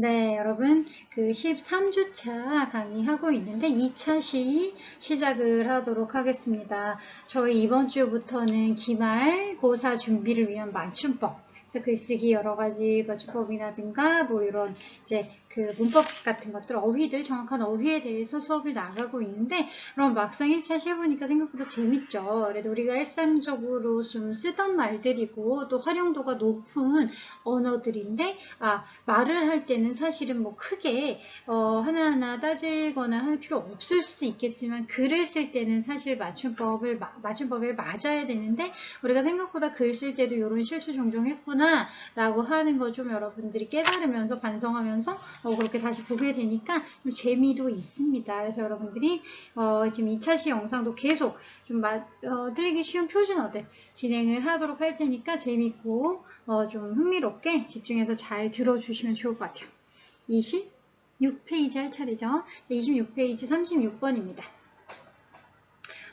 네, 여러분, 그 13주차 강의하고 있는데 2차 시 시작을 하도록 하겠습니다. 저희 이번 주부터는 기말고사 준비를 위한 맞춤법, 그래서 글쓰기 여러 가지 맞춤법이라든가 뭐 이런 이제 그 문법 같은 것들, 어휘들, 정확한 어휘에 대해서 수업을 나가고 있는데, 그럼 막상 1차 시 해보니까 생각보다 재밌죠. 그래도 우리가 일상적으로 좀 쓰던 말들이고 또 활용도가 높은 언어들인데, 말을 할 때는 사실은 뭐 크게 하나하나 따지거나 할 필요 없을 수도 있겠지만, 글을 쓸 때는 사실 맞춤법에 맞아야 되는데, 우리가 생각보다 글 쓸 때도 이런 실수 종종 했구나 라고 하는 거 좀 여러분들이 깨달으면서 반성하면서 그렇게 다시 보게 되니까 좀 재미도 있습니다. 그래서 여러분들이 지금 2차 시 영상도 계속 좀 들기 쉬운 표준어들 진행을 하도록 할 테니까 재밌고 좀 흥미롭게 집중해서 잘 들어주시면 좋을 것 같아요. 26페이지 할 차례죠. 26페이지 36번입니다.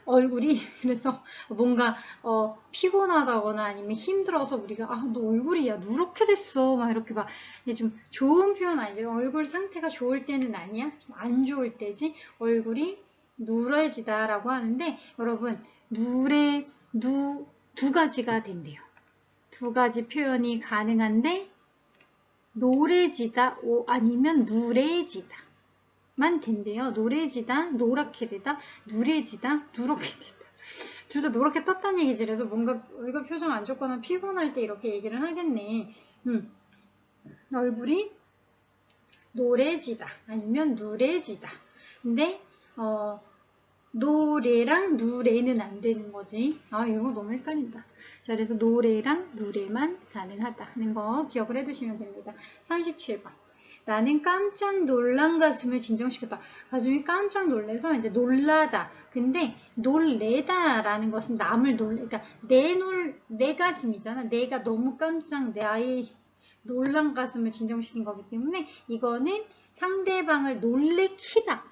얼굴이 그래서 뭔가 피곤하다거나 아니면 힘들어서 우리가 너 얼굴이 야 누렇게 됐어 막 이렇게 막 좀 좋은 표현 아니죠. 얼굴 상태가 좋을 때는 아니야. 좀 안 좋을 때지. 얼굴이 누래지다 라고 하는데, 여러분 두 가지가 된대요. 두 가지 표현이 가능한데, 노래지다 아니면 누래지다 만 된대요. 노래지다, 노랗게 되다, 누래지다, 누렇게 되다. 둘 다 노랗게 떴다는 얘기지. 그래서 뭔가 얼굴 표정 안 좋거나 피곤할 때 이렇게 얘기를 하겠네. 얼굴이 노래지다 아니면 누래지다. 근데 노래랑 누래는 안 되는 거지. 이런 거 너무 헷갈린다. 자, 그래서 노래랑 누래만 가능하다 하는 거 기억을 해두시면 됩니다. 37번. 나는 깜짝 놀란 가슴을 진정시켰다. 가슴이 깜짝 놀래서 이제 놀라다. 근데 놀래다라는 것은 남을 그러니까 내 가슴이잖아. 내가 너무 깜짝 나의 놀란 가슴을 진정시킨 거기 때문에 이거는 상대방을 놀래키다.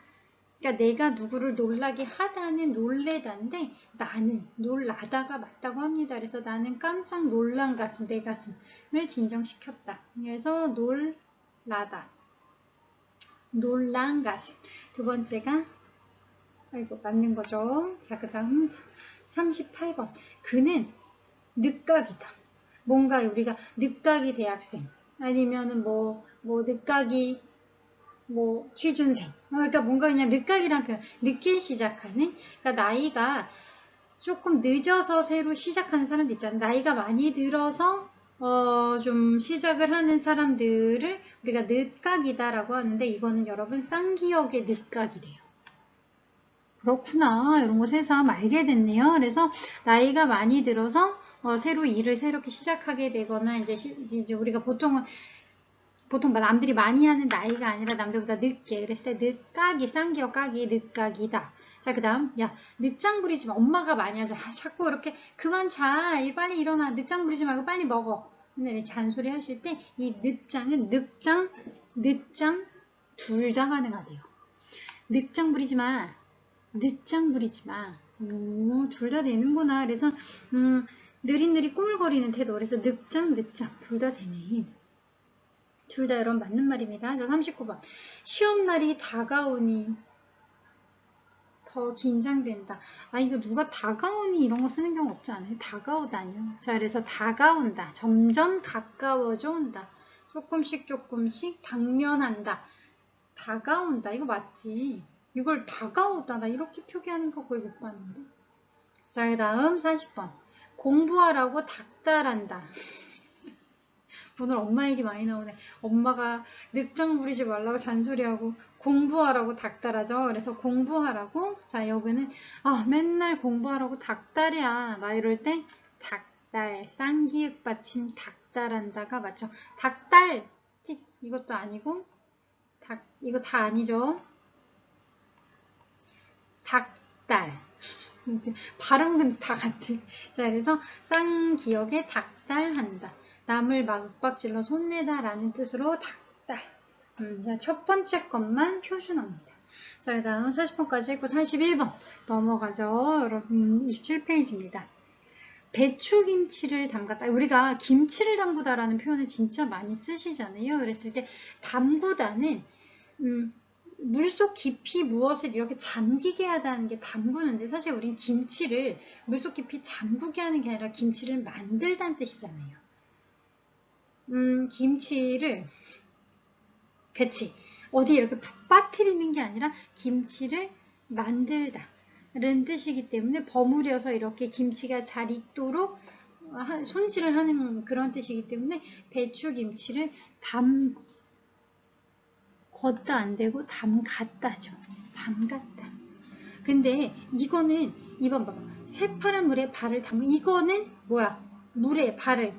그러니까 내가 누구를 놀라게 하다는 놀래다인데, 나는 놀라다가 맞다고 합니다. 그래서 나는 깜짝 놀란 가슴, 내 가슴을 진정시켰다. 그래서 놀라다. 놀란 가슴. 두 번째가 이거 맞는 거죠. 자, 그 다음 38번. 그는 늦각이다. 뭔가 우리가 늦각이 대학생 아니면은 늦각이 취준생. 그러니까 뭔가 그냥 늦각이란 표현. 늦게 시작하는. 그러니까 나이가 조금 늦어서 새로 시작하는 사람도 있잖아요. 나이가 많이 들어서 좀 시작을 하는 사람들을 우리가 늦각이다라고 하는데, 이거는 여러분 쌍기역의 늦각이래요. 그렇구나. 이런 거 새삼 알게 됐네요. 그래서 나이가 많이 들어서 새로 일을 새롭게 시작하게 되거나 이제 우리가 보통 남들이 많이 하는 나이가 아니라 남들보다 늦게. 그랬을 때 늦각이, 쌍기역 각이 늦각이다. 자, 그 다음, 야, 늦장 부리지 마. 엄마가 많이 하자. 자꾸 이렇게 그만 자. 빨리 일어나. 늦장 부리지 말고 빨리 먹어. 근데 잔소리 하실 때 이 늦장은 늦장 둘 다 가능하대요. 늦장 부리지 마. 늦장 부리지 마. 둘 다 되는구나. 그래서 느릿느릿 꾸물거리는 태도. 그래서 늦장 둘 다 되네. 둘 다 여러분 맞는 말입니다. 자, 39번. 시험날이 다가오니 더 긴장된다. 이거 누가 다가오니 이런 거 쓰는 경우 없지 않아요? 다가오다니요. 자, 그래서 다가온다. 점점 가까워져 온다. 조금씩 당면한다. 다가온다. 이거 맞지? 이걸 다가오다. 나 이렇게 표기하는 거 거의 못 봤는데. 자, 그 다음 40번. 공부하라고 닥달한다. 오늘 엄마 얘기 많이 나오네. 엄마가 늦장 부리지 말라고 잔소리하고 공부하라고 닥달하죠. 그래서 공부하라고. 자, 여기는 맨날 공부하라고 닥달이야. 막 이럴 때 닥달, 쌍기역 받침 닥달한다가 맞죠. 닥달 이것도 아니고 이거 다 아니죠. 닥달. 발음은 근데 다 같아. 자, 그래서 쌍기역에 닥달한다. 남을 막박질러 혼내다 라는 뜻으로 닥달. 자, 첫 번째 것만 표준어입니다. 자, 그 다음 40번까지 했고 41번 넘어가죠. 여러분 27페이지입니다. 배추김치를 담갔다. 우리가 김치를 담그다라는 표현을 진짜 많이 쓰시잖아요. 그랬을 때 담그다는 물속 깊이 무엇을 이렇게 잠기게 하다는 게 담그는데, 사실 우린 김치를 물속 깊이 잠그게 하는 게 아니라 김치를 만들다는 뜻이잖아요. 김치를 그치, 어디 이렇게 푹 빠뜨리는 게 아니라 김치를 만들다 라는 뜻이기 때문에 버무려서 이렇게 김치가 잘 익도록 손질을 하는 그런 뜻이기 때문에 배추김치를 걷다 안 되고 담갔다죠. 담갔다. 근데 이거는 이번 봐봐. 새파란 물에 발을 이거는 뭐야? 물에 발을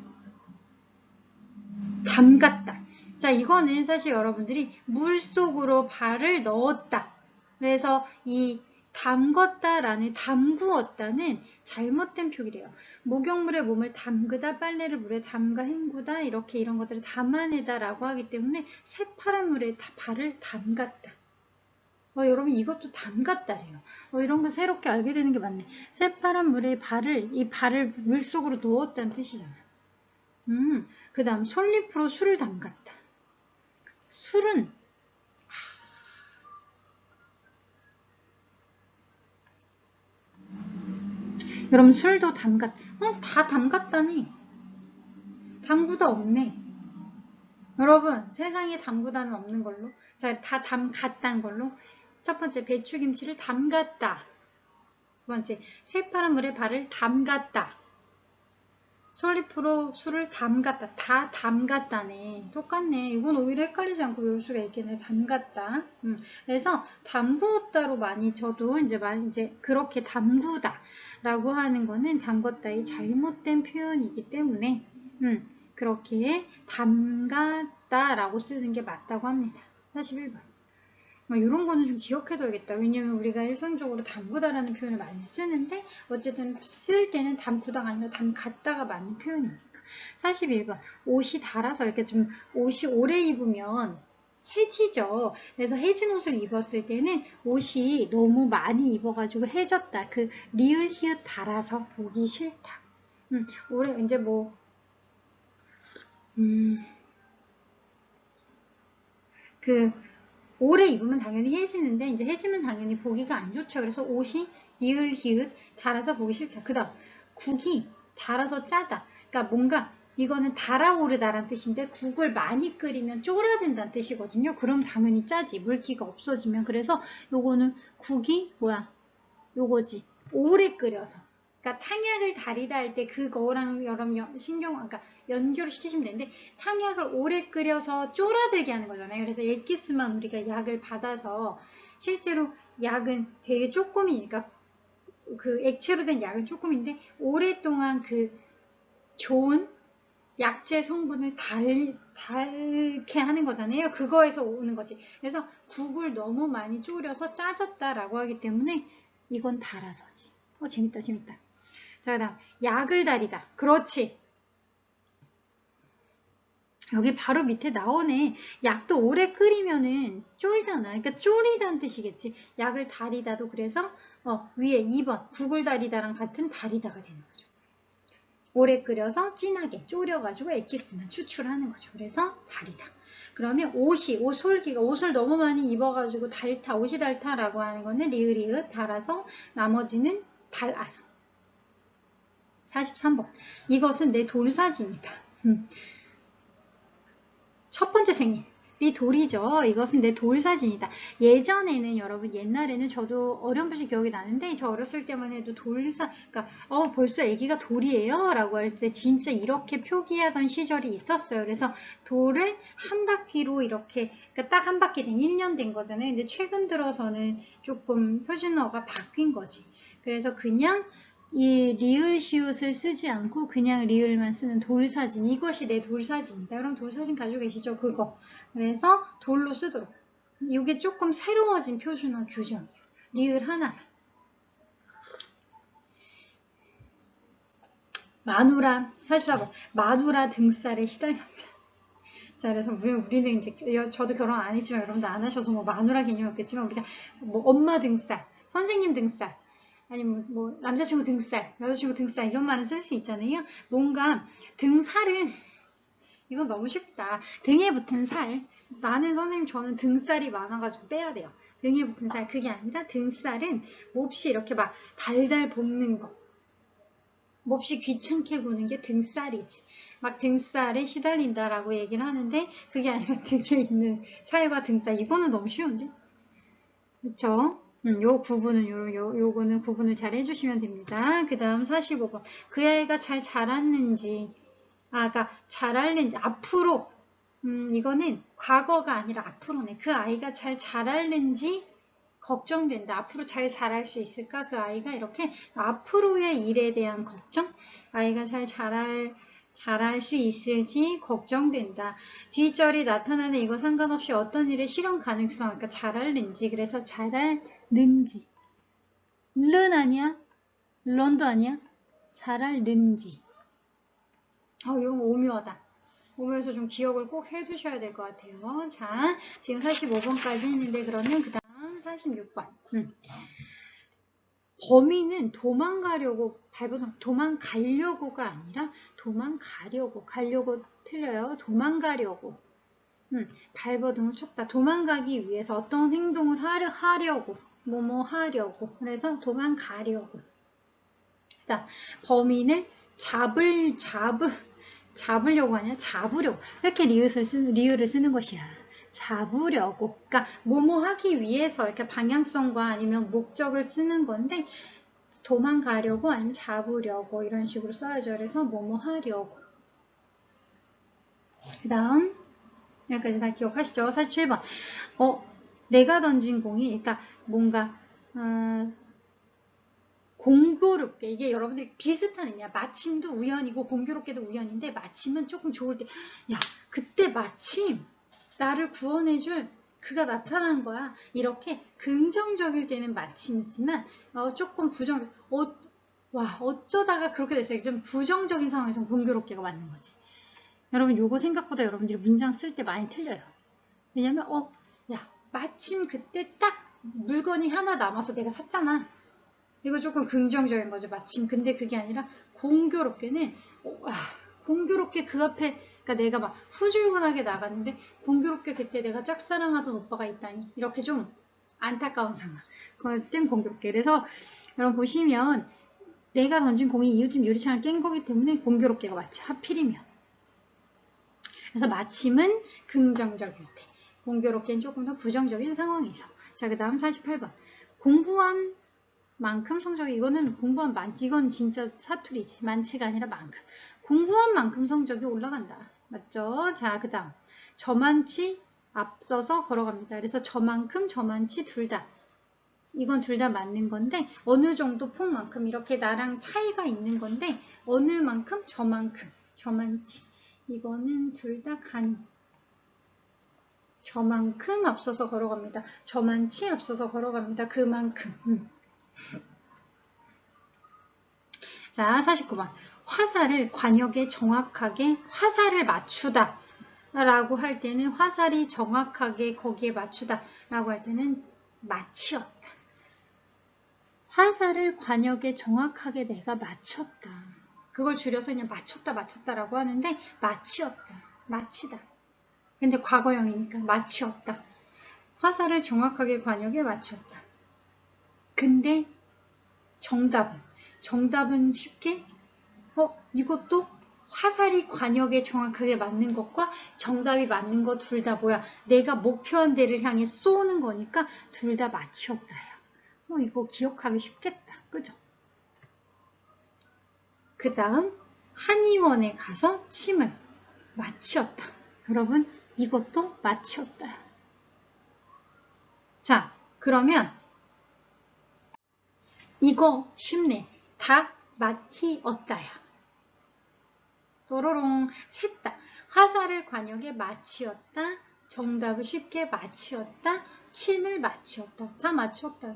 담갔다. 자, 이거는 사실 여러분들이 물속으로 발을 넣었다. 그래서 이 담궜다라는 담구었다는 잘못된 표기래요. 목욕물에 몸을 담그다, 빨래를 물에 담가 헹구다, 이렇게 이런 것들을 담아내다 라고 하기 때문에 새파란 물에 발을 담갔다. 여러분 이것도 담갔다래요. 이런 거 새롭게 알게 되는 게 맞네. 새파란 물에 이 발을 물속으로 넣었다는 뜻이잖아. 그 다음 솔잎으로 술을 담갔다. 술은 여러분 술도 다 담갔다니. 담구다 없네. 여러분 세상에 담구다는 없는 걸로. 자, 다 담갔다는 걸로. 첫 번째 배추김치를 담갔다. 두 번째 새파란 물에 발을 담갔다. 솔잎으로 술을 담갔다. 다 담갔다네. 똑같네. 이건 오히려 헷갈리지 않고 외울 수가 있겠네. 담갔다. 그래서 담구었다로 많이 저도 이제 그렇게 담구다라고 하는 거는 담궜다의 잘못된 표현이기 때문에 그렇게 담갔다라고 쓰는 게 맞다고 합니다. 41번. 이런 거는 좀 기억해둬야겠다. 왜냐면 우리가 일상적으로 담그다라는 표현을 많이 쓰는데 어쨌든 쓸 때는 담그다가 아니라 담갔다가 맞는 표현이니까. 41번. 옷이 닳아서 이렇게 좀 옷이 오래 입으면 해지죠. 그래서 해진 옷을 입었을 때는 옷이 너무 많이 입어가지고 해졌다. 그 리을 히읗 닳아서 보기 싫다. 올해 이제 뭐 오래 입으면 당연히 해지는데 이제 해지면 당연히 보기가 안 좋죠. 그래서 옷이 니을 히읗 달아서 보기 싫다. 그 다음 국이 달아서 짜다. 그러니까 뭔가 이거는 달아오르다라는 뜻인데 국을 많이 끓이면 쫄아든다는 뜻이거든요. 그럼 당연히 짜지. 물기가 없어지면. 그래서 요거는 국이 뭐야? 요거지. 오래 끓여서. 그러니까 탕약을 다리다 할 때 그거랑 여러분 그러니까 연결을 시키시면 되는데 탕약을 오래 끓여서 쫄아들게 하는 거잖아요. 그래서 액기스만 우리가 약을 받아서 실제로 약은 되게 조금이니까 그 액체로 된 약은 조금인데 오랫동안 그 좋은 약재 성분을 달게 하는 거잖아요. 그거에서 오는 거지. 그래서 국을 너무 많이 졸여서 짜졌다라고 하기 때문에 이건 달아서지. 재밌다. 자, 그 다음 약을 다리다. 그렇지. 여기 바로 밑에 나오네. 약도 오래 끓이면은 쫄잖아. 그러니까 쫄이다는 뜻이겠지. 약을 다리다도 그래서 위에 2번 국을 다리다랑 같은 다리다가 되는 거죠. 오래 끓여서 진하게 졸여가지고 액기스만 추출하는 거죠. 그래서 다리다. 그러면 옷 솔기가 옷을 너무 많이 입어가지고 옷이 닳다라고 하는 거는 리을이읒 달아서 나머지는 달아서. 43번. 이것은 내 돌사진이다. 첫 번째 생일이 돌이죠. 이것은 내 돌사진이다. 예전에는 여러분 옛날에는 저도 어렴풋이 기억이 나는데 저 어렸을 때만 해도 그러니까 벌써 애기가 돌이에요 라고 할 때 진짜 이렇게 표기하던 시절이 있었어요. 그래서 돌을 한 바퀴로 이렇게 그러니까 딱 한 바퀴 된 1년 된 거잖아요. 근데 최근 들어서는 조금 표준어가 바뀐 거지. 그래서 그냥 이 리을 시옷을 쓰지 않고 그냥 리을만 쓰는 돌사진. 이것이 내 돌사진이다. 그럼 돌사진 가지고 계시죠? 그거. 그래서 돌로 쓰도록. 이게 조금 새로워진 표준어 규정이에요. 리을 하나. 마누라. 44번. 마누라 등살에 시달렸다. 자, 그래서 우리는 이제 저도 결혼 안 했지만 여러분도 안 하셔서 뭐 마누라 개념이 없겠지만 우리가 뭐 엄마 등살, 선생님 등살 아니면 뭐 남자친구 등살, 여자친구 등살 이런 말은 쓸 수 있잖아요. 뭔가 등살은 이건 너무 쉽다. 등에 붙은 살. 나는 선생님 저는 등살이 많아가지고 빼야 돼요. 등에 붙은 살. 그게 아니라 등살은 몹시 이렇게 막 달달 볶는 거. 몹시 귀찮게 구는 게 등살이지. 막 등살에 시달린다라고 얘기를 하는데 그게 아니라 등에 있는 살과 등살. 이거는 너무 쉬운데? 그쵸? 요 구분은, 요거는 구분을 잘 해주시면 됩니다. 그 다음 45번. 그 아이가 잘 자랐는지, 그러니까 잘할는지, 앞으로, 이거는 과거가 아니라 앞으로네. 그 아이가 잘 자랄는지 걱정된다. 앞으로 잘 자랄 수 있을까? 그 아이가 이렇게 앞으로의 일에 대한 걱정? 아이가 잘 자랄 수 있을지 걱정된다. 뒷절이 나타나는 이거 상관없이 어떤 일의 실현 가능성, 그러니까 잘할는지, 그래서 잘할는지. 른 아니야? 런도 아니야? 잘할는지. 이런 거 오묘하다. 오묘해서 좀 기억을 꼭 해두셔야 될 것 같아요. 자, 지금 45번까지 했는데 그러면 그 다음 46번. 범인은 도망가려고가 아니라 가려고 틀려요. 도망가려고. 발버둥을 쳤다. 도망가기 위해서 어떤 행동을 하려고. 뭐뭐 하려고. 그래서 도망가려고. 자, 범인을 잡으려고 하냐? 잡으려고. 이렇게 리을을 쓰는 것이야. 잡으려고. 그러니까 뭐뭐 하기 위해서 이렇게 방향성과 아니면 목적을 쓰는 건데 도망가려고 아니면 잡으려고 이런 식으로 써야죠. 그래서 뭐뭐 하려고. 그 다음 여기까지 다 기억하시죠? 47번. 내가 던진 공이 그러니까 뭔가 공교롭게 이게 여러분들이 비슷한 의미야. 마침도 우연이고 공교롭게도 우연인데 마침은 조금 좋을 때 야 그때 마침 나를 구원해줄 그가 나타난 거야. 이렇게 긍정적일 때는 마침이지만 조금 부정적 어쩌다가 그렇게 됐어요. 좀 부정적인 상황에서 공교롭게가 맞는 거지. 여러분 요거 생각보다 여러분들이 문장 쓸 때 많이 틀려요. 왜냐면 야 마침 그때 딱 물건이 하나 남아서 내가 샀잖아. 이거 조금 긍정적인 거죠, 마침. 근데 그게 아니라 공교롭게는 공교롭게 그 앞에 그러니까 내가 막 후줄근하게 나갔는데 공교롭게 그때 내가 짝사랑하던 오빠가 있다니 이렇게 좀 안타까운 상황. 그럴 땐 공교롭게. 그래서 여러분 보시면 내가 던진 공이 이웃집 유리창을 깬 거기 때문에 공교롭게가 맞지. 하필이면. 그래서 마침은 긍정적일 때. 공교롭게는 조금 더 부정적인 상황에서. 자, 그 다음 48번. 공부한 만큼 성적이 이거는 이건 진짜 사투리지. 많지가 아니라 만큼. 공부한 만큼 성적이 올라간다. 맞죠? 자, 그 다음 저만치 앞서서 걸어갑니다. 그래서 저만큼 저만치 둘 다. 이건 둘 다 맞는 건데 어느 정도 폭만큼 이렇게 나랑 차이가 있는 건데 어느 만큼 저만큼 저만치 이거는 둘 다 가능. 저만큼 앞서서 걸어갑니다. 저만치 앞서서 걸어갑니다. 그만큼. 자, 49번. 화살을 관역에 정확하게 화살을 맞추다 라고 할 때는 화살이 정확하게 거기에 맞추다 라고 할 때는 맞추었다. 화살을 관역에 정확하게 내가 맞췄다. 그걸 줄여서 그냥 맞췄다 라고 하는데 맞추었다. 맞히다. 근데 과거형이니까 맞추었다. 화살을 정확하게 관역에 맞췄다. 근데 정답은 쉽게 이것도 화살이 관역에 정확하게 맞는 것과 정답이 맞는 거 둘 다 뭐야? 내가 목표한 데를 향해 쏘는 거니까 둘 다 맞추었다야. 이거 기억하기 쉽겠다. 그죠? 그 다음 한의원에 가서 침을 맞추었다. 여러분 이것도 맞추었다. 자, 그러면 이거 쉽네. 다 맞히었다야. 또로롱 셋 다. 화살을 관역에 맞추었다. 정답을 쉽게 맞추었다. 침을 맞추었다. 다 맞추었다.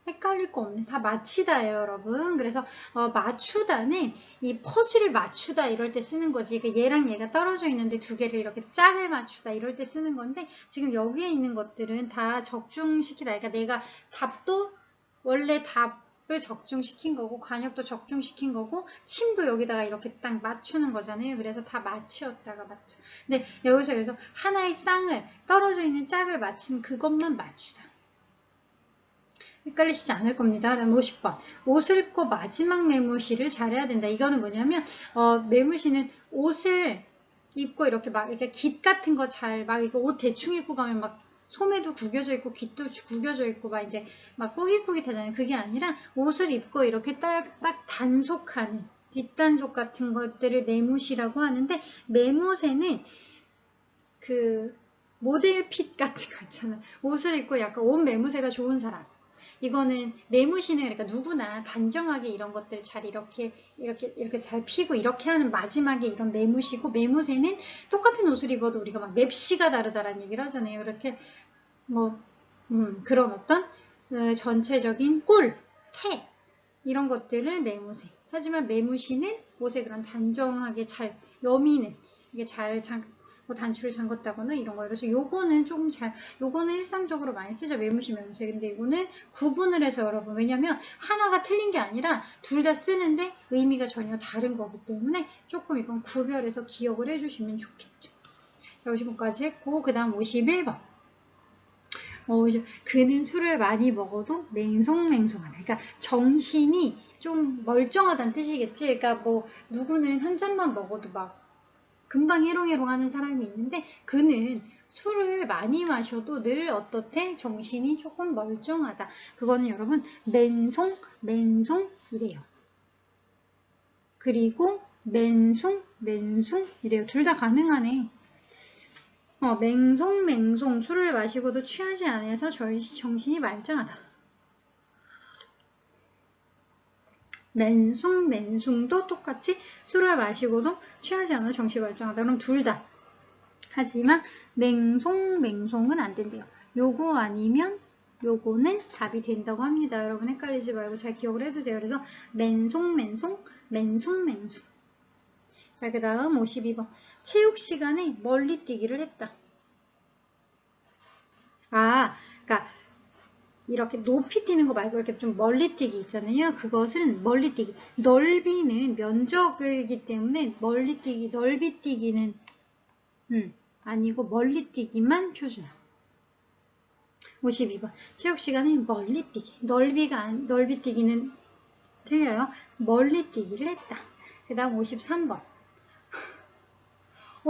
헷갈릴 거 없네. 다 맞히다예요, 여러분. 그래서 맞추다는 이 퍼즐을 맞추다 이럴 때 쓰는 거지. 그러니까 얘랑 얘가 떨어져 있는데 두 개를 이렇게 짝을 맞추다 이럴 때 쓰는 건데 지금 여기에 있는 것들은 다 적중시키다. 그러니까 내가 답도 원래 답 적중시킨 거고 관역도 적중시킨 거고 침도 여기다가 이렇게 딱 맞추는 거잖아요. 그래서 다 맞추었다가 맞춰. 근데 여기서 하나의 쌍을 떨어져 있는 짝을 맞춘 그것만 맞추다. 헷갈리시지 않을 겁니다. 그다음 50번. 옷을 입고 마지막 매무시를 잘해야 된다. 이거는 뭐냐면 매무시는 옷을 입고 이렇게 막 이렇게 깃 같은 거 잘 막 이거 옷 대충 입고 가면 막 소매도 구겨져 있고 깃도 구겨져 있고 막 이제 막 꾸깃꾸깃하잖아요. 그게 아니라 옷을 입고 이렇게 딱 단속하는 뒷단속 같은 것들을 매무시라고 하는데 매무새는 그 모델 핏 같은 거 있잖아. 옷을 입고 약간 옷 매무새가 좋은 사람. 이거는 매무시는 그러니까 누구나 단정하게 이런 것들 잘 이렇게 잘 피고 이렇게 하는 마지막에 이런 매무시고 매무새는 똑같은 옷을 입어도 우리가 막 맵시가 다르다라는 얘기를 하잖아요. 이렇게 뭐 그런 어떤 전체적인 꼴, 태 이런 것들을 매무새. 하지만 매무시는 옷에 그런 단정하게 잘 여미는 이게 잘 뭐 단추를 잠궜다거나 이런 거. 그래서 요거는 조금 요거는 일상적으로 많이 쓰죠. 매무시, 매무새. 근데 이거는 구분을 해서 여러분. 왜냐면 하나가 틀린 게 아니라 둘 다 쓰는데 의미가 전혀 다른 거기 때문에 조금 이건 구별해서 기억을 해주시면 좋겠죠. 자, 50번까지 했고, 그 다음 51번. 그는 술을 많이 먹어도 맹송맹송하다. 그러니까 정신이 좀 멀쩡하다는 뜻이겠지. 그러니까 뭐 누구는 한 잔만 먹어도 막 금방 해롱해롱 하는 사람이 있는데 그는 술을 많이 마셔도 늘 어떻대? 정신이 조금 멀쩡하다. 그거는 여러분 맨송, 맨송이래요. 그리고 맨숭, 맨숭이래요. 둘 다 가능하네. 맹송, 술을 마시고도 취하지 않아서 정신이 말짱하다. 맨숭도 똑같이 술을 마시고도 취하지 않아 정신이 말짱하다. 그럼 둘 다. 하지만 맹송은 안 된대요. 요거 아니면 요거는 답이 된다고 합니다. 여러분 헷갈리지 말고 잘 기억을 해주세요. 그래서 맨송, 맨숭. 자, 그 다음 52번. 체육 시간에 멀리 뛰기를 했다. 그러니까 이렇게 높이 뛰는 거 말고 이렇게 좀 멀리 뛰기 있잖아요. 그것은 멀리 뛰기. 넓이는 면적이기 때문에 멀리 뛰기, 넓이 뛰기는 아니고 멀리 뛰기만 표준어. 52번. 체육 시간에 멀리 뛰기. 넓이 뛰기는 틀려요. 멀리 뛰기를 했다. 그 다음 53번.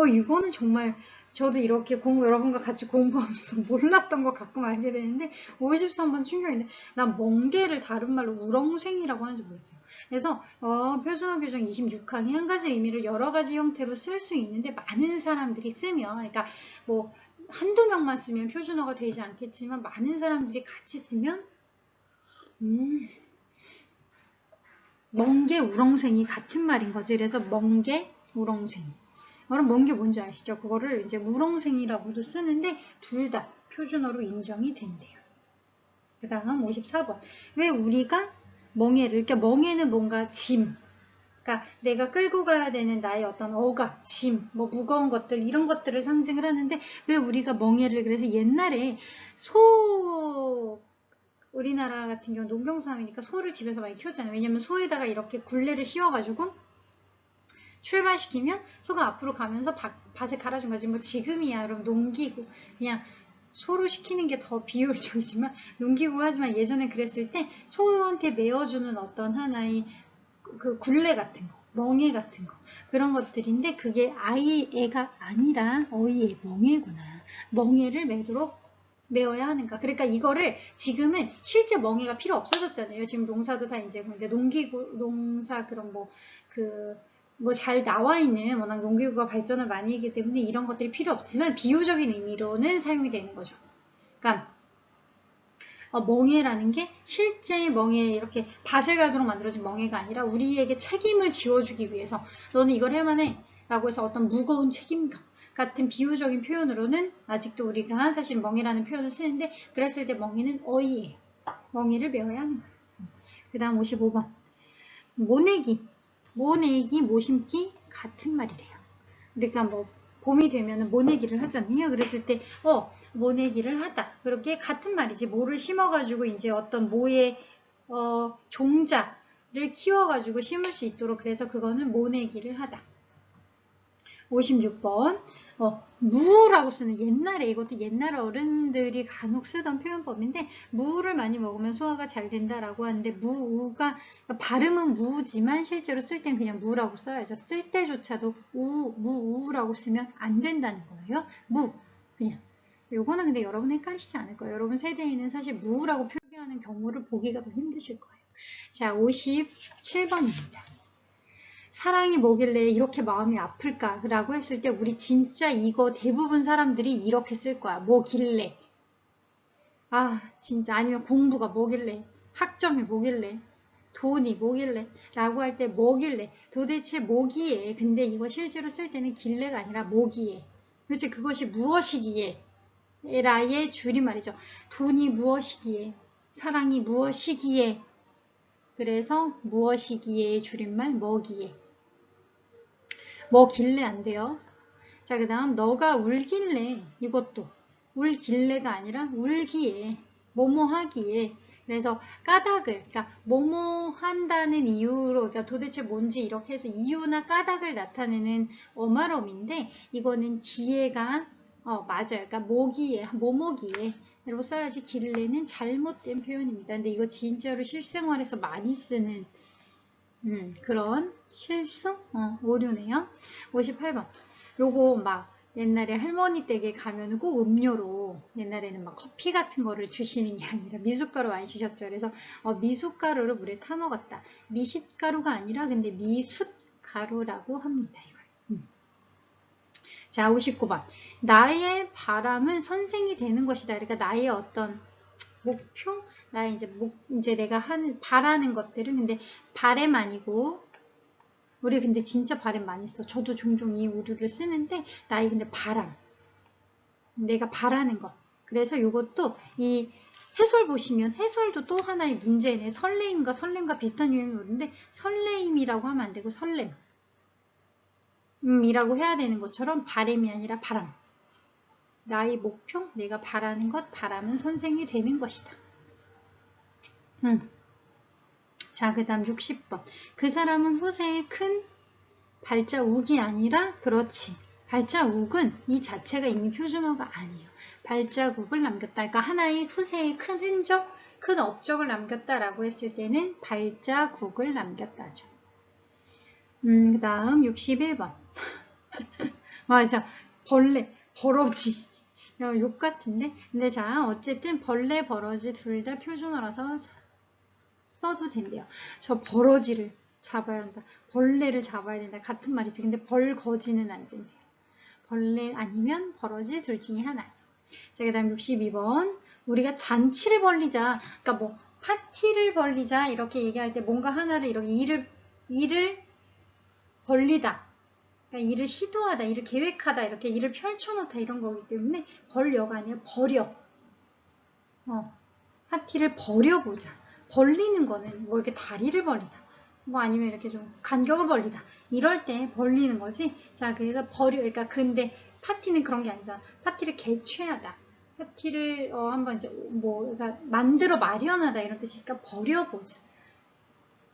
이거는 정말 저도 이렇게 여러분과 같이 공부하면서 몰랐던 거 가끔 알게 되는데 53번 충격인데 난 멍게를 다른 말로 우렁생이라고 하는지 몰랐어요. 그래서 표준어 교정 26항이 한 가지 의미를 여러 가지 형태로 쓸 수 있는데 많은 사람들이 쓰면 그러니까 뭐 한두 명만 쓰면 표준어가 되지 않겠지만 많은 사람들이 같이 쓰면 멍게 우렁생이 같은 말인 거지. 그래서 멍게 우렁생이. 그럼 멍게 뭔지 아시죠? 그거를 이제 우렁생이라고도 쓰는데 둘 다 표준어로 인정이 된대요. 그 다음 54번. 왜 우리가 멍해를, 그러니까 멍해는 뭔가 짐, 그러니까 내가 끌고 가야 되는 나의 어떤 억압, 짐, 뭐 무거운 것들 이런 것들을 상징을 하는데 왜 우리가 멍해를 그래서 옛날에 우리나라 같은 경우 농경사회니까 소를 집에서 많이 키웠잖아요. 왜냐면 소에다가 이렇게 굴레를 씌워가지고 출발시키면 소가 앞으로 가면서 밭에 갈아준 거지. 뭐 지금이야 여러분 농기구 그냥 소로 시키는 게 더 비효율적이지만 농기구 하지만 예전에 그랬을 때 소한테 메어주는 어떤 하나의 그 굴레 같은 거, 멍해 같은 거 그런 것들인데 그게 애가 아니라 어이의 멍해구나. 멍해를 메어야 하는가. 그러니까 이거를 지금은 실제 멍해가 필요 없어졌잖아요. 지금 농사도 다 이제 농기구, 농사 그런 잘 나와 있는 워낙 농기구가 발전을 많이 했기 때문에 이런 것들이 필요 없지만 비유적인 의미로는 사용이 되는 거죠. 그러니까 멍해라는 게 실제 멍해 이렇게 밭을 가도록 만들어진 멍해가 아니라 우리에게 책임을 지워주기 위해서 너는 이걸 해야만 라고 해서 어떤 무거운 책임감 같은 비유적인 표현으로는 아직도 우리가 사실 멍해라는 표현을 쓰는데 그랬을 때 멍해는 어이에 멍해를 메어야 하는 거예요. 그 다음 55번 모내기, 모심기 같은 말이래요. 우리가 뭐 봄이 되면 모내기를 하잖아요. 그랬을 때 모내기를 하다. 그렇게 같은 말이지. 모를 심어가지고 이제 어떤 모의 종자를 키워가지고 심을 수 있도록 그래서 그거는 모내기를 하다. 56번 무라고 쓰는 옛날에 이것도 옛날 어른들이 간혹 쓰던 표현법인데 무를 많이 먹으면 소화가 잘 된다라고 하는데 무가 발음은 무지만 실제로 쓸 땐 그냥 무라고 써야죠. 쓸 때조차도 무라고 쓰면 안 된다는 거예요. 무 그냥 요거는 근데 여러분 헷갈리시지 않을 거예요. 여러분 세대에는 사실 무라고 표기하는 경우를 보기가 더 힘드실 거예요. 자 57번입니다. 사랑이 뭐길래 이렇게 마음이 아플까? 라고 했을 때 우리 진짜 이거 대부분 사람들이 이렇게 쓸 거야. 뭐길래? 아 진짜 아니면 공부가 뭐길래? 학점이 뭐길래? 돈이 뭐길래? 라고 할 때 뭐길래? 도대체 뭐기에? 근데 이거 실제로 쓸 때는 길래가 아니라 뭐기에. 그렇지 그것이 무엇이기에? 라의 줄임말이죠. 돈이 무엇이기에? 사랑이 무엇이기에? 그래서 무엇이기에의 줄임말 뭐기에. 뭐길래 안 돼요. 자, 그 다음 너가 울길래 이것도 울길래가 아니라 울기에 뭐뭐 하기에 그래서 까닭을 그러니까 뭐뭐 한다는 이유로 그러니까 도대체 뭔지 이렇게 해서 이유나 까닭을 나타내는 어말어미인데 이거는 기회가 맞아요. 그러니까 뭐기에 뭐뭐기에 라고 써야지 길래는 잘못된 표현입니다. 근데 이거 진짜로 실생활에서 많이 쓰는 그런 실수? 오류네요. 58번. 요거 막 옛날에 할머니 댁에 가면 꼭 음료로 옛날에는 막 커피 같은 거를 주시는 게 아니라 미숫가루 많이 주셨죠. 그래서 미숫가루를 물에 타 먹었다. 미숫가루가 아니라 근데 미숫가루라고 합니다. 이걸. 자, 59번. 나의 바람은 선생이 되는 것이다. 그러니까 나의 어떤 목표? 나의 이제 내가 바라는 것들은 근데 바램 아니고 우리 근데 진짜 바램 많이 써. 저도 종종 이 오류를 쓰는데 나의 근데 바람. 내가 바라는 것. 그래서 이것도 이 해설 보시면 해설도 또 하나의 문제네. 설레임과 비슷한 유형이 오는데 설레임이라고 하면 안 되고 설렘. 이라고 해야 되는 것처럼 바램이 아니라 바람. 나의 목표, 내가 바라는 것, 바람은 선생이 되는 것이다. 자, 그 다음 60번. 그 사람은 후세에 큰 발자욱이 아니라 그렇지. 발자욱은 이 자체가 이미 표준어가 아니에요. 발자국을 남겼다. 그러니까 하나의 후세의 큰 흔적, 큰 업적을 남겼다라고 했을 때는 발자국을 남겼다죠. 그 다음 61번. 맞아. 벌레, 버러지. 욕 같은데? 근데 자, 어쨌든 벌레, 버러지 둘 다 표준어라서 써도 된대요. 저 버러지를 잡아야 한다. 벌레를 잡아야 된다. 같은 말이지. 근데 벌거지는 안 된대요. 벌레 아니면 버러지 둘 중에 하나. 자, 그 다음 62번. 우리가 잔치를 벌리자. 그러니까 뭐 파티를 벌리자 이렇게 얘기할 때 뭔가 하나를 이렇게 일을 벌리다. 그러니까 일을 시도하다, 일을 계획하다, 이렇게 일을 펼쳐놓다 이런 거기 때문에 벌려가 아니라 버려. 파티를 버려보자. 벌리는 거는 뭐 이렇게 다리를 벌리다. 뭐 아니면 이렇게 좀 간격을 벌리다. 이럴 때 벌리는 거지. 자, 그래서 그러니까 근데 파티는 그런 게 아니잖아. 파티를 개최하다. 파티를 한번 이제 뭐 그러니까 만들어 마련하다 이런 뜻이니까 버려보자.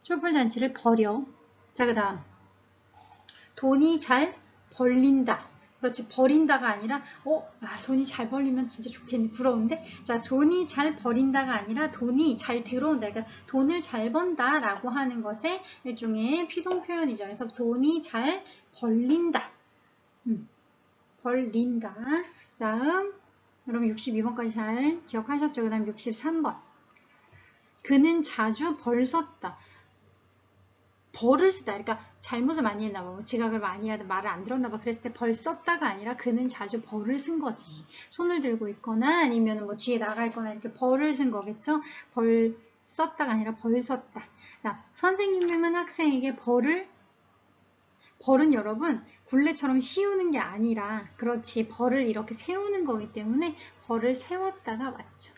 촛불잔치를 버려. 자, 그 다음 돈이 잘 벌린다. 그렇지, 버린다가 아니라 돈이 잘 벌리면 진짜 좋겠네. 부러운데? 자, 돈이 잘 벌린다가 아니라 돈이 잘 들어온다. 그러니까 돈을 잘 번다 라고 하는 것의 일종의 피동 표현이죠. 그래서 돈이 잘 벌린다. 벌린다. 다음 여러분 62번까지 잘 기억하셨죠? 그 다음 63번. 그는 자주 벌 썼다. 벌을 쓰다. 그러니까 잘못을 많이 했나 봐. 뭐 지각을 많이 하다 말을 안 들었나 봐. 그랬을 때 벌 썼다가 아니라 그는 자주 벌을 쓴 거지. 손을 들고 있거나 아니면 뭐 뒤에 나가 있거나 이렇게 벌을 쓴 거겠죠. 벌 썼다가 아니라 벌 썼다. 자, 선생님은 학생에게 벌은 여러분 굴레처럼 씌우는 게 아니라 그렇지 벌을 이렇게 세우는 거기 때문에 벌을 세웠다가 맞죠.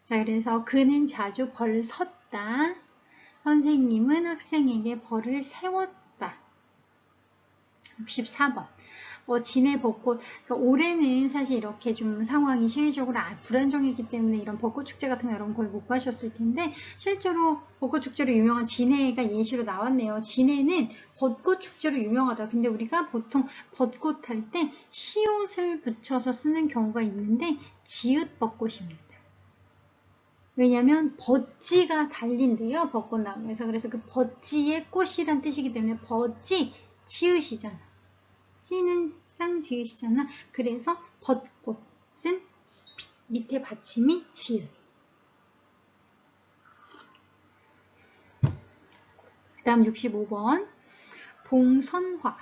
자, 그래서 그는 자주 벌 섰다. 선생님은 학생에게 벌을 세웠다. 64번. 진해 벚꽃, 그러니까 올해는 사실 이렇게 좀 상황이 시의적으로 불안정했기 때문에 이런 벚꽃 축제 같은 거 여러분 거의 못 가셨을 텐데 실제로 벚꽃 축제로 유명한 진해가 예시로 나왔네요. 진해는 벚꽃 축제로 유명하다. 근데 우리가 보통 벚꽃 할 때 시옷을 붙여서 쓰는 경우가 있는데 지읒 벚꽃입니다. 왜냐면 버지가 달린대요. 벚꽃나무에서. 그래서 그 버지의 꽃이란 뜻이기 때문에 버지 지읒이잖아. 찌는 쌍지읒이잖아. 그래서 벚꽃은 밑에 받침이 지읒. 그 다음 65번 봉선화.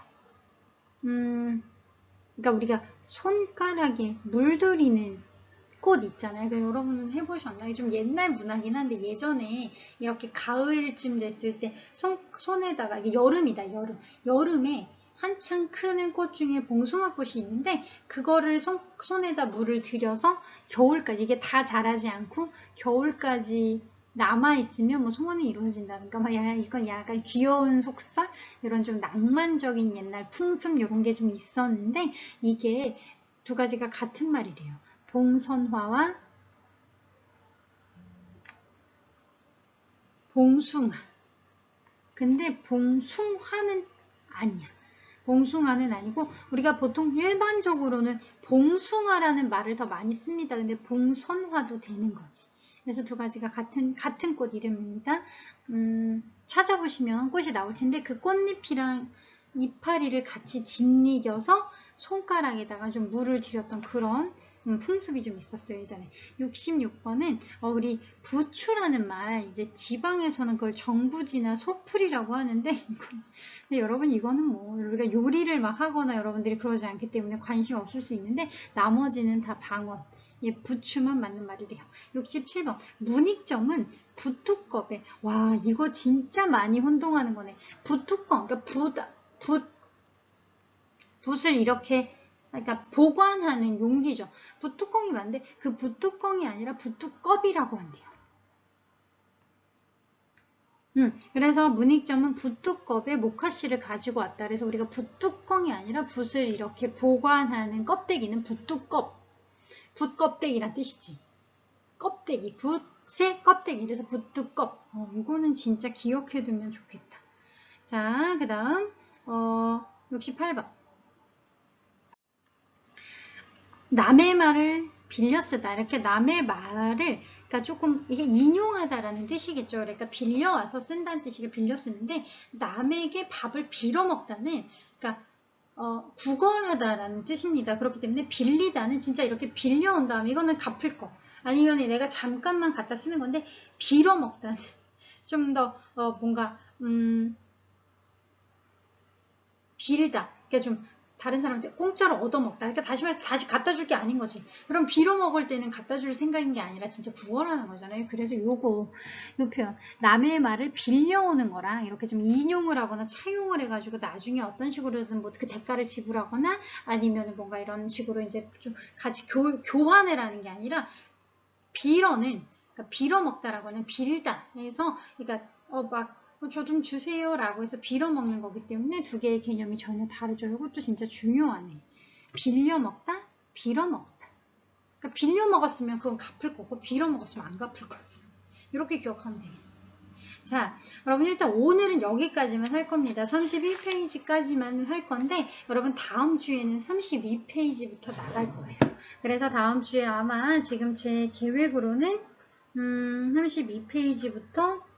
그러니까 우리가 손가락에 물들이는 꽃 있잖아요. 여러분은 해보셨나요? 좀 옛날 문화긴 한데 예전에 이렇게 가을쯤 됐을 때 손에다가 이게 여름이다. 여름에 한창 크는 꽃 중에 봉숭아꽃이 있는데 그거를 손에다 물을 들여서 겨울까지 이게 다 자라지 않고 겨울까지 남아있으면 뭐 소원이 이루어진다든가 막 이건 약간 귀여운 속설 이런 좀 낭만적인 옛날 풍습 이런 게 좀 있었는데 이게 두 가지가 같은 말이래요. 봉선화와 봉숭아. 근데 봉숭화는 아니야. 봉숭아는 아니고 우리가 보통 일반적으로는 봉숭아라는 말을 더 많이 씁니다. 근데 봉선화도 되는 거지. 그래서 두 가지가 같은 꽃 이름입니다. 찾아보시면 꽃이 나올 텐데 그 꽃잎이랑 이파리를 같이 짓이겨서 손가락에다가 좀 물을 들였던 그런 풍습이 좀 있었어요, 예전에. 66번은 우리 부추라는 말, 이제 지방에서는 그걸 정부지나 소풀이라고 하는데 근데 여러분 이거는 뭐 우리가 요리를 막 하거나 여러분들이 그러지 않기 때문에 관심 없을 수 있는데 나머지는 다 방언. 예, 부추만 맞는 말이래요. 67번 문익점은 붓두껍에 와 이거 진짜 많이 혼동하는 거네. 붓두꺼 그러니까 붓을 이렇게 그러니까 보관하는 용기죠. 붓뚜껑이 많은데 그 붓뚜껑이 아니라 붓두껍이라고 한대요. 그래서 문익점은 붓두껍에 모카씨를 가지고 왔다. 그래서 우리가 붓뚜껑이 아니라 붓을 이렇게 보관하는 껍데기는 붓두껍. 붓껍데기란 뜻이지. 껍데기, 붓의 껍데기. 그래서 붓두껍. 이거는 진짜 기억해두면 좋겠다. 자, 그 다음 68번. 남의 말을 빌려 쓰다. 이렇게 남의 말을 그러니까 조금 이게 인용하다라는 뜻이겠죠. 그러니까 빌려와서 쓴다는 뜻이게 빌려 쓰는데 남에게 밥을 빌어 먹다는 그러니까 구걸하다라는 뜻입니다. 그렇기 때문에 빌리다는 진짜 이렇게 빌려온 다음에 이거는 갚을 거 아니면 내가 잠깐만 갖다 쓰는 건데 빌어 먹다는 좀 더 뭔가 빌다. 그러니까 좀 다른 사람한테 공짜로 얻어먹다. 그러니까 다시 말해서 다시 갖다 줄 게 아닌 거지. 그럼 빌어먹을 때는 갖다 줄 생각인 게 아니라 진짜 구걸하는 거잖아요. 그래서 요 표현. 남의 말을 빌려오는 거랑 이렇게 좀 인용을 하거나 차용을 해가지고 나중에 어떤 식으로든 뭐 그 대가를 지불하거나 아니면 뭔가 이런 식으로 이제 좀 같이 교환을 하는 게 아니라 빌어는, 그러니까 빌어먹다라고 하는 빌다 해서, 그러니까 저 좀 주세요 라고 해서 빌어먹는 거기 때문에 두 개의 개념이 전혀 다르죠. 이것도 진짜 중요하네. 빌려먹다, 빌어먹다. 그러니까 빌려먹었으면 그건 갚을 거고 빌어먹었으면 안 갚을 거지. 이렇게 기억하면 돼요. 자, 여러분 일단 오늘은 여기까지만 할 겁니다. 31페이지까지만 할 건데 여러분 다음 주에는 32페이지부터 나갈 거예요. 그래서 다음 주에 아마 지금 제 계획으로는 32페이지부터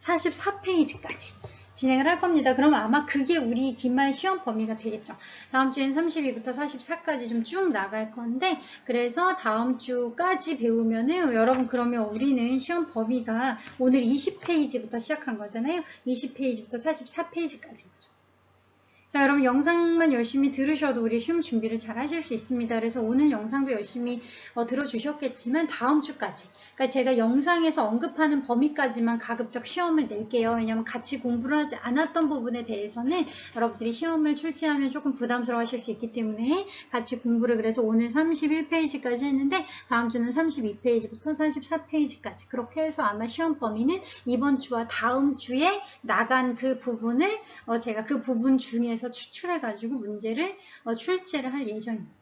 44페이지까지 진행을 할 겁니다. 그러면 아마 그게 우리 기말 시험 범위가 되겠죠. 다음 주엔 32부터 44까지 좀 쭉 나갈 건데 그래서 다음 주까지 배우면은 여러분 그러면 우리는 시험 범위가 오늘 20페이지부터 시작한 거잖아요. 20페이지부터 44페이지까지인 거죠. 자, 여러분 영상만 열심히 들으셔도 우리 시험 준비를 잘 하실 수 있습니다. 그래서 오늘 영상도 열심히 들어주셨겠지만 다음 주까지, 그러니까 제가 영상에서 언급하는 범위까지만 가급적 시험을 낼게요. 왜냐하면 같이 공부를 하지 않았던 부분에 대해서는 여러분들이 시험을 출제하면 조금 부담스러워 하실 수 있기 때문에 같이 공부를, 그래서 오늘 31페이지까지 했는데 다음 주는 32페이지부터 44페이지까지 그렇게 해서 아마 시험 범위는 이번 주와 다음 주에 나간 그 부분을 제가 그 부분 중에서 추출해가지고 문제를 출제를 할 예정입니다.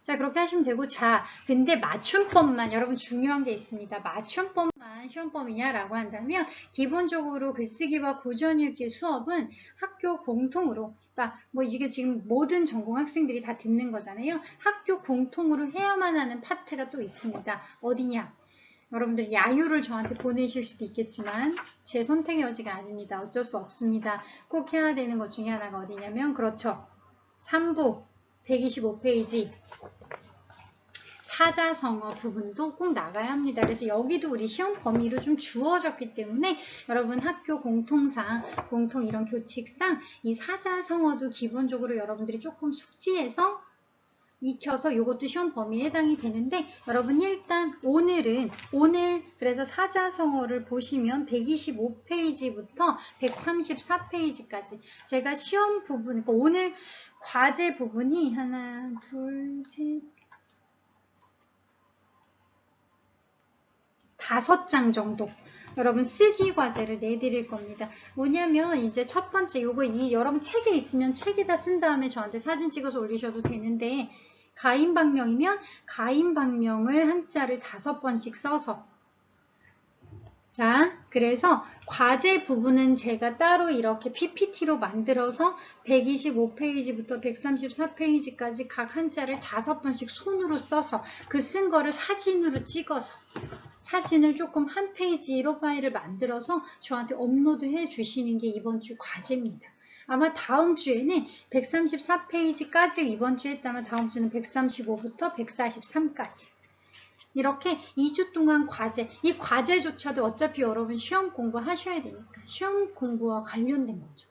자, 그렇게 하시면 되고, 자, 근데 맞춤법만, 여러분 중요한 게 있습니다. 맞춤법만 시험범위냐라고 한다면 기본적으로 글쓰기와 고전읽기 수업은 학교 공통으로, 그러니까 뭐 이게 지금 모든 전공 학생들이 다 듣는 거잖아요. 학교 공통으로 해야만 하는 파트가 또 있습니다. 어디냐? 여러분들 야유를 저한테 보내실 수도 있겠지만 제 선택의 여지가 아닙니다. 어쩔 수 없습니다. 꼭 해야 되는 것 중에 하나가 어디냐면, 그렇죠, 3부 125페이지 사자성어 부분도 꼭 나가야 합니다. 그래서 여기도 우리 시험 범위로 좀 주어졌기 때문에 여러분 학교 공통상, 공통 이런 교칙상 이 사자성어도 기본적으로 여러분들이 조금 숙지해서 익혀서 이것도 시험 범위에 해당이 되는데, 여러분 일단 오늘 그래서 사자성어를 보시면 125페이지부터 134페이지까지 제가 시험 부분, 그러니까 오늘 과제 부분이 하나, 둘, 셋, 5장 정도 여러분 쓰기 과제를 내드릴 겁니다. 뭐냐면 이제 첫 번째 요거 여러분 책에 있으면 책에다 쓴 다음에 저한테 사진 찍어서 올리셔도 되는데, 가임방명이면 가임방명을 한자를 5번씩 써서, 자, 그래서 과제 부분은 제가 따로 이렇게 PPT로 만들어서 125페이지부터 134페이지까지 각 한자를 5번씩 손으로 써서 그 쓴 거를 사진으로 찍어서 사진을 조금 한 페이지로 파일을 만들어서 저한테 업로드해 주시는 게 이번 주 과제입니다. 아마 다음 주에는 134페이지까지 이번 주에 했다면 다음 주는 135부터 143까지 이렇게 2주 동안 과제, 이 과제조차도 어차피 여러분 시험 공부하셔야 되니까 시험 공부와 관련된 거죠.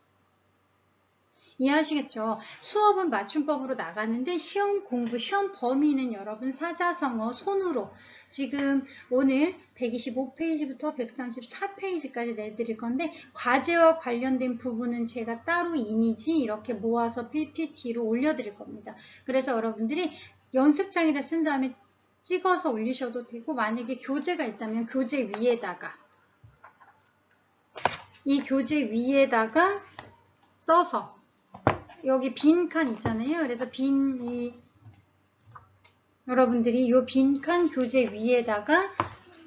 이해하시겠죠? 수업은 맞춤법으로 나가는데 시험 공부, 시험 범위는 여러분 사자성어 손으로 지금 오늘 125페이지부터 134페이지까지 내드릴 건데, 과제와 관련된 부분은 제가 따로 이미지 이렇게 모아서 PPT로 올려드릴 겁니다. 그래서 여러분들이 연습장에다 쓴 다음에 찍어서 올리셔도 되고, 만약에 교재가 있다면 교재 위에다가 이 교재 위에다가 써서 여기 빈 칸 있잖아요. 그래서 여러분들이 이 빈칸 교재 위에다가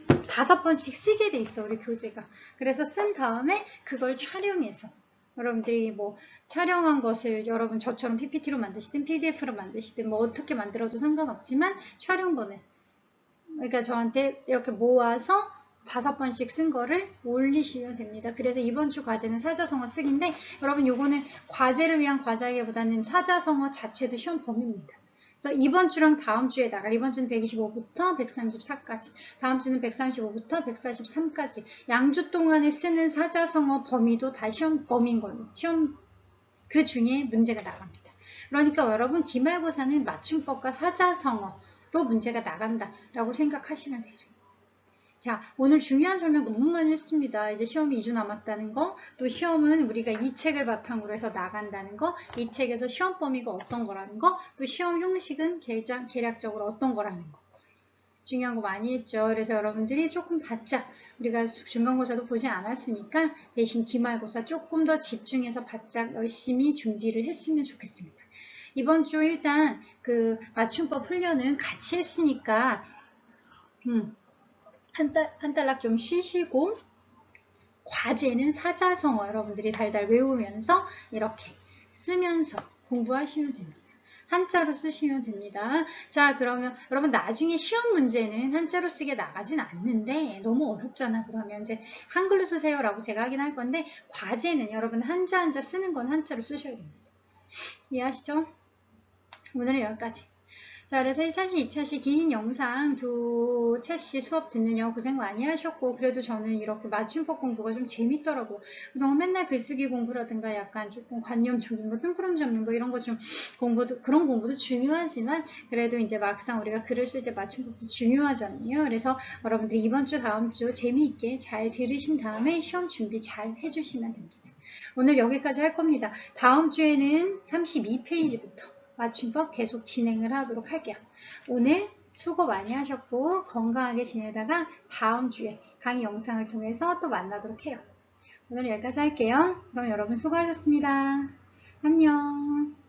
5번씩 쓰게 돼 있어, 우리 교재가. 그래서 쓴 다음에 그걸 촬영해서 여러분들이 뭐 촬영한 것을 여러분 저처럼 PPT로 만드시든 PDF로 만드시든 뭐 어떻게 만들어도 상관없지만 촬영본을, 그러니까 저한테 이렇게 모아서 5번씩 쓴 거를 올리시면 됩니다. 그래서 이번 주 과제는 사자성어 쓰기인데, 여러분 요거는 과제를 위한 과제기보다는 사자성어 자체도 시험 범위입니다. 그래서 이번 주랑 다음 주에 나갈, 이번 주는 125부터 134까지, 다음 주는 135부터 143까지 양주 동안에 쓰는 사자성어 범위도 다 시험 범위인 걸로, 시험 그 중에 문제가 나갑니다. 그러니까 여러분 기말고사는 맞춤법과 사자성어로 문제가 나간다라고 생각하시면 되죠. 자, 오늘 중요한 설명 너무 많이 했습니다. 이제 시험이 2주 남았다는 거, 또 시험은 우리가 이 책을 바탕으로 해서 나간다는 거, 이 책에서 시험 범위가 어떤 거라는 거, 또 시험 형식은 계략적으로 어떤 거라는 거. 중요한 거 많이 했죠. 그래서 여러분들이 조금 바짝, 우리가 중간고사도 보지 않았으니까 대신 기말고사 조금 더 집중해서 바짝 열심히 준비를 했으면 좋겠습니다. 이번 주 일단 그 맞춤법 훈련은 같이 했으니까 한 달락 좀 쉬시고, 과제는 사자성어 여러분들이 달달 외우면서 이렇게 쓰면서 공부하시면 됩니다. 한자로 쓰시면 됩니다. 자, 그러면 여러분 나중에 시험 문제는 한자로 쓰게 나가진 않는데 너무 어렵잖아. 그러면 이제 한글로 쓰세요라고 제가 하긴 할 건데, 과제는 여러분 한자 쓰는 건 한자로 쓰셔야 됩니다. 이해하시죠? 오늘은 여기까지. 자, 그래서 1차시, 2차시 긴 영상 두 차시 수업 듣는 영어 고생 많이 하셨고, 그래도 저는 이렇게 맞춤법 공부가 좀 재밌더라고. 그동안 맨날 글쓰기 공부라든가 약간 조금 관념적인 거, 뜬구름 잡는 거 이런 거 좀 그런 공부도 중요하지만, 그래도 이제 막상 우리가 글을 쓸 때 맞춤법도 중요하잖아요. 그래서 여러분들 이번 주, 다음 주 재미있게 잘 들으신 다음에 시험 준비 잘 해주시면 됩니다. 오늘 여기까지 할 겁니다. 다음 주에는 32페이지부터 맞춤법 계속 진행을 하도록 할게요. 오늘 수고 많이 하셨고 건강하게 지내다가 다음 주에 강의 영상을 통해서 또 만나도록 해요. 오늘 여기까지 할게요. 그럼 여러분 수고하셨습니다. 안녕.